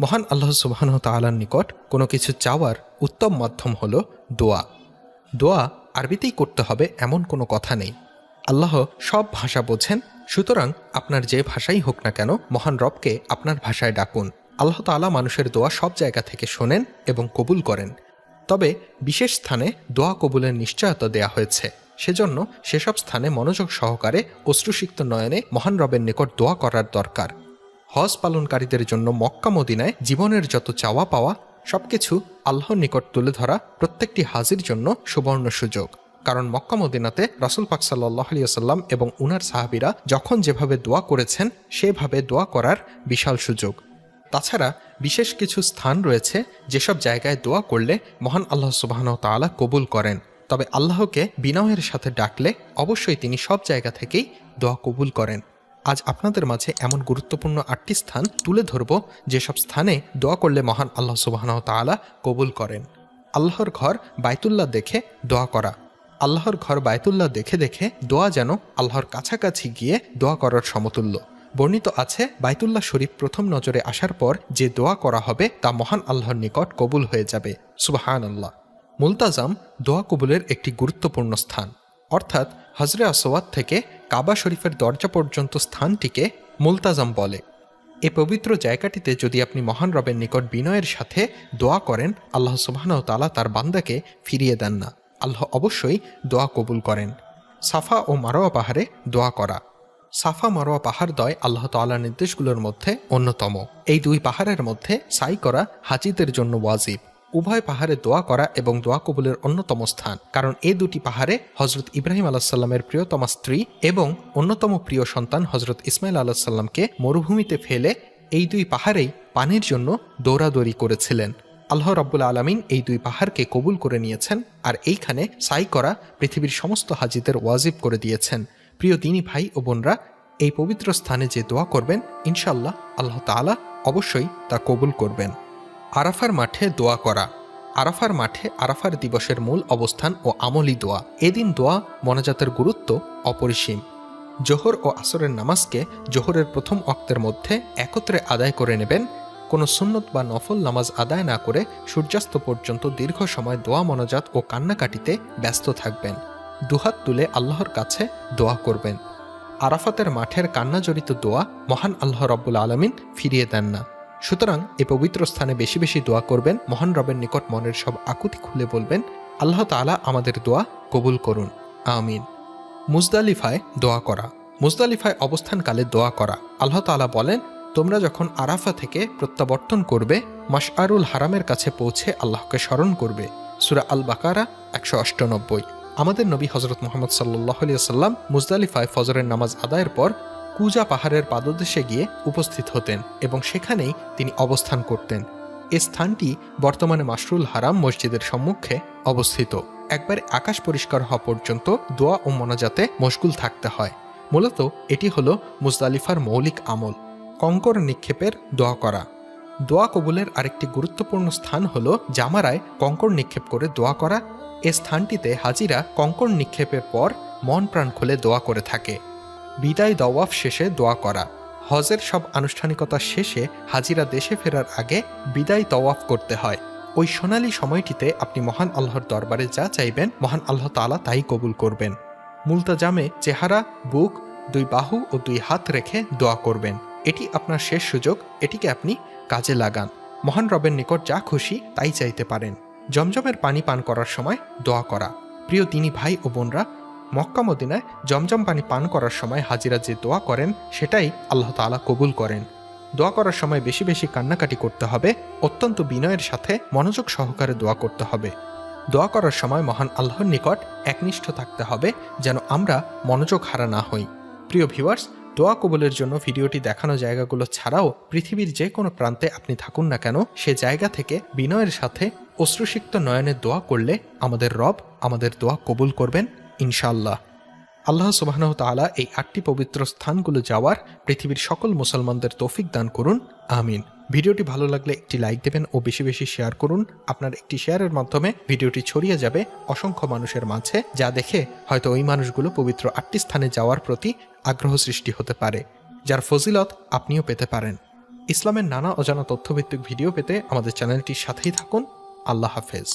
মহান আল্লাহ সুবহানাহু ওয়া তাআলার নিকট কোনো কিছু চাওয়ার উত্তম মাধ্যম হল দোয়া। দোয়া আরবিতেই করতে হবে এমন কোনো কথা নেই। আল্লাহ সব ভাষা বোঝেন, সুতরাং আপনার যে ভাষাই হোক না কেন মহান রবকে আপনার ভাষায় ডাকুন। আল্লাহ তাআলা মানুষের দোয়া সব জায়গা থেকে শোনেন এবং কবুল করেন, তবে বিশেষ স্থানে দোয়া কবুলের নিশ্চয়তা দেয়া হয়েছে। সেজন্য সেসব স্থানে মনোযোগ সহকারে অশ্রুসিক্ত নয়নে মহান রবের নিকট দোয়া করার দরকার। হজ পালনকারীদের জন্য মক্কা মদিনায় জীবনের যত চাওয়া পাওয়া সবকিছু আল্লাহর নিকট তুলে ধরা প্রত্যেকটি হাজির জন্য সুবর্ণ সুযোগ। কারণ মক্কা মদিনাতে রাসূল পাক সাল্লাল্লাহু আলাইহি ওয়াসাল্লাম এবং উনার সাহাবীরা যখন যেভাবে দোয়া করেছেন সেভাবে দোয়া করার বিশাল সুযোগ। তাছাড়া বিশেষ কিছু স্থান রয়েছে যেসব জায়গায় দোয়া করলে মহান আল্লাহ সুবহানাহু ওয়া তাআলা কবুল করেন, তবে আল্লাহকে বিনয়ের সাথে ডাকলে অবশ্যই তিনি সব জায়গা থেকেই দোয়া কবুল করেন। আজ আপনাদের মাঝে এমন গুরুত্বপূর্ণ 8টি স্থান তুলে ধরব যেসব স্থানে দোয়া করলে মহান আল্লাহ সুবহানাহু ওয়া তাআলা কবুল করেন। আল্লাহর ঘর বাইতুল্লাহ দেখে দোয়া করা। আল্লাহর ঘর বাইতুল্লাহ দেখে দেখে দোয়া যেন আল্লাহর কাছাকাছি গিয়ে দোয়া করার সমতুল্য। বর্ণিত আছে, বাইতুল্লাহ শরীফ প্রথম নজরে আসার পর যে দোয়া করা হবে তা মহান আল্লাহর নিকট কবুল হয়ে যাবে। সুবহানাল্লাহ। মুলতাজাম দোয়া কবুলের একটি গুরুত্বপূর্ণ স্থান, অর্থাৎ হজরে আসওয়াদ থেকে কাবা শরীফের দরজা পর্যন্ত স্থানটিকে মুলতাজাম বলে। এ পবিত্র জায়গাটিতে যদি আপনি মহান রবের নিকট বিনয়ের সাথে দোয়া করেন, আল্লাহ সুবহানাহু ওয়া তাআলা তার বান্দাকে ফিরিয়ে দেন না। আল্লাহ অবশ্যই দোয়া কবুল করেন। সাফা ও মারওয়া পাহাড়ে দোয়া করা। সাফা মারওয়া পাহাড় দয় আল্লাহ তাআলার নির্দেশগুলোর মধ্যে অন্যতম। এই দুই পাহাড়ের মধ্যে সাই করা হাজিদের জন্য ওয়াজিব। উভয় পাহাড়ে দোয়া করা এবং দোয়া কবুলের অন্যতম স্থান, কারণ এই দুটি পাহাড়ে হজরত ইব্রাহিম আলাইহিস সালামের প্রিয়তমা স্ত্রী এবং অন্যতম প্রিয় সন্তান হজরত ইসমাইল আলাইহিস সালামকে মরুভূমিতে ফেলে এই দুই পাহাড়েই পানির জন্য দৌড়াদৌড়ি করেছিলেন। আল্লাহ রাব্বুল আলামিন এই দুই পাহাড়কে কবুল করে নিয়েছেন, আর এইখানে সাই করা পৃথিবীর সমস্ত হাজিদের ওয়াজিব করে দিয়েছেন। প্রিয় দিনী ভাই ও বোনরা, এই পবিত্র স্থানে যে দোয়া করবেন ইনশাআল্লাহ আল্লাহ তাআলা অবশ্যই তা কবুল করবেন। আরাফার মাঠে দোয়া করা। আরাফার মাঠে আরাফার দিবসের মূল অবস্থান ও আমলি দোয়া। এদিন দোয়া মোনাজাতের গুরুত্ব অপরিসীম। জোহর ও আসরের নামাজকে জোহরের প্রথম ওয়াক্তের মধ্যে একত্রে আদায় করে নেবেন। কোনো সুন্নত বা নফল নামাজ আদায় না করে সূর্যাস্ত পর্যন্ত দীর্ঘ সময় দোয়া মোনাজাত ও কান্নাকাটিতে ব্যস্ত থাকবেন। দুহাত তুলে আল্লাহর কাছে দোয়া করবেন। আরাফাতের মাঠের কান্নাজড়িত দোয়া মহান আল্লাহ রাব্বুল আলামিন ফিরিয়ে দেন না। সুতরাং এ পবিত্র স্থানে বেশি বেশি দোয়া করবেন। মহান রবের নিকট মনের সব আকুতি খুলে বলবেন, আল্লাহ তাআলা আমাদের দোয়া কবুল করুন, আমিন। মুজদালিফায় দোয়া করা। মুজদালিফায় অবস্থানকালে দোয়া করা। আল্লাহ তাআলা বলেন, তোমরা যখন আরাফা থেকে প্রত্যাবর্তন করবে, মাশআরুল হারামের কাছে পৌঁছে আল্লাহকে স্মরণ করবে। সূরা আল বাকারা 198। আমাদের নবী হযরত মুহাম্মদ সাল্লাল্লাহু আলাইহি ওয়াসাল্লাম মুজদালিফায় ফজরের নামাজ আদায়ের পর কুজা পাহাড়ের পাদদেশে গিয়ে উপস্থিত হতেন এবং সেখানেই তিনি অবস্থান করতেন। এ স্থানটি বর্তমানে মাশরুল হারাম মসজিদের সম্মুখে অবস্থিত। একবারে আকাশ পরিষ্কার হওয়া পর্যন্ত দোয়া ও মোনাজাতে মশগুল থাকতে হয়। মূলত এটি হলো মুজদালিফার মৌলিক আমল। কঙ্কর নিক্ষেপের দোয়া করা। দোয়া কবুলের আরেকটি গুরুত্বপূর্ণ স্থান হলো জামারায় কঙ্কর নিক্ষেপ করে দোয়া করা। এ স্থানটিতে হাজিরা কঙ্কর নিক্ষেপের পর মন প্রাণ খুলে দোয়া করে থাকে। বিদায় তওয়াফ শেষে দোয়া করা। হজের সব আনুষ্ঠানিকতা শেষে হাজিরা দেশে ফেরার আগে বিদায় তওয়াফ করতে হয়। ওই সোনালী সময়টিতে আপনি মহান আল্লাহর দরবারে যা চাইবেন মহান আল্লাহ তাআলা তাই কবুল করবেন। মুলতাজামে চেহারা, বুক, দুই বাহু ও দুই হাত রেখে দোয়া করবেন। এটি আপনার শেষ সুযোগ, এটিকে আপনি কাজে লাগান। মহান রবের নিকট যা খুশি তাই চাইতে পারেন। জমজমের পানি পান করার সময় দোয়া করা। প্রিয় দিনী ভাই ও বোনরা, মক্কা মদিনায় জমজম পানি পান করার সময় হাজিরা যে দোয়া করেন সেটাই আল্লাহ তাআলা কবুল করেন। দোয়া করার সময় বেশি বেশি কান্নাকাটি করতে হবে। অত্যন্ত বিনয়ের সাথে মনোযোগ সহকারে দোয়া করতে হবে। দোয়া করার সময় মহান আল্লাহর নিকট একনিষ্ঠ থাকতে হবে যেন আমরা মনোযোগ হারা না হই। প্রিয় ভিউয়ার্স, দোয়া কবুলের জন্য ভিডিওটি দেখানো জায়গাগুলো ছাড়াও পৃথিবীর যে কোনো প্রান্তে আপনি থাকুন না কেন, সে জায়গা থেকে বিনয়ের সাথে অশ্রুসিক্ত নয়নে দোয়া করলে আমাদের রব আমাদের দোয়া কবুল করবেন ইনশাআল্লাহ। আল্লাহ সুবহানাহু ওয়া তাআলা এই 8টি পবিত্র স্থানগুলো যাওয়ার পৃথিবীর সকল মুসলমানদের তৌফিক দান করুন, আমিন। ভিডিওটি ভালো লাগলে একটি লাইক দেবেন ও বেশি বেশি শেয়ার করুন। আপনার একটি শেয়ারের মাধ্যমে ভিডিওটি ছড়িয়ে যাবে অসংখ্য মানুষের মাঝে, যা দেখে হয়তো ওই মানুষগুলো পবিত্র 8টি স্থানে যাওয়ার প্রতি আগ্রহ সৃষ্টি হতে পারে, যার ফজিলত আপনিও পেতে পারেন। ইসলামের নানা অজানা তথ্যভিত্তিক ভিডিও পেতে আমাদের চ্যানেলটির সাথেই থাকুন। আল্লাহ হাফেজ।